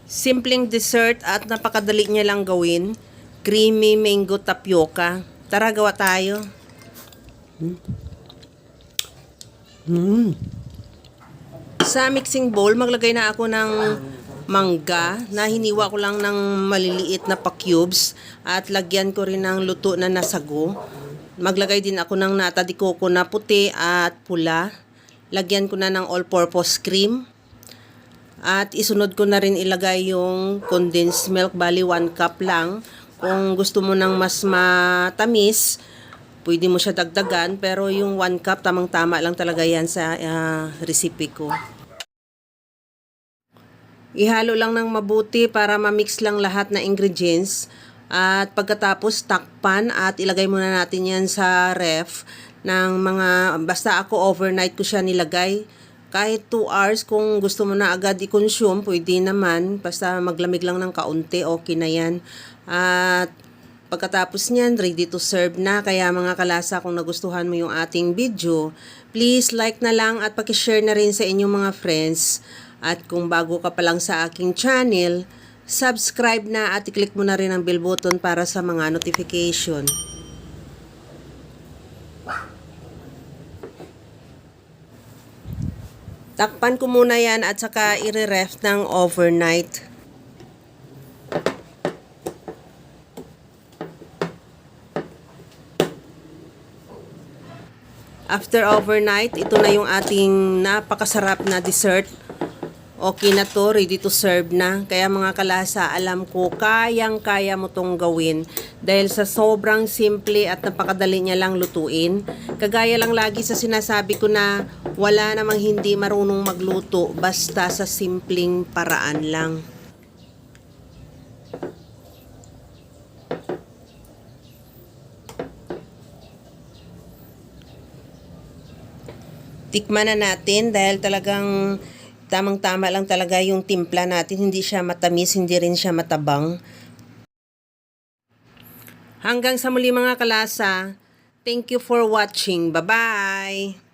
Simpleng dessert at napakadali niya lang gawin. Creamy mango tapioca. Tara, gawa tayo. Sa mixing bowl, maglagay na ako ng mangga na hiniwa ko lang ng maliliit na pa-cubes at lagyan ko rin ng luto na nasago. Maglagay din ako ng nata de coco na puti at pula. Lagyan ko na ng all-purpose cream. At isunod ko na rin ilagay yung condensed milk, bali 1 cup lang. Kung gusto mo ng mas matamis, pwede mo siya dagdagan, pero yung 1 cup tamang-tama lang talaga yan sa recipe ko. Ihalo lang ng mabuti para ma-mix lang lahat na ingredients. At pagkatapos takpan at ilagay muna natin yan sa ref ng basta ako overnight ko siya nilagay. Kahit 2 hours kung gusto mo na agad i-consume, pwede naman. Basta maglamig lang ng kaunti, okay na yan. At pagkatapos niyan, ready to serve na. Kaya mga kalasa, kung nagustuhan mo yung ating video, please like na lang at pakishare na rin sa inyong mga friends. At kung bago ka pa lang sa aking channel, subscribe na at i-click mo na rin ang bell button para sa mga notification. Takpan ko muna yan at saka i-ref ng overnight. After overnight, ito na yung ating napakasarap na dessert. Okay na to, ready to serve na. Kaya mga kalasa, alam ko, kayang-kaya mo tong gawin. Dahil sa sobrang simple at napakadali niya lang lutuin. Kagaya lang lagi sa sinasabi ko na wala namang hindi marunong magluto basta sa simpleng paraan lang. Tikman na natin dahil talagang tamang-tama lang talaga yung timpla natin. Hindi siya matamis, hindi rin siya matabang. Hanggang sa muli mga kalasa. Thank you for watching. Bye-bye!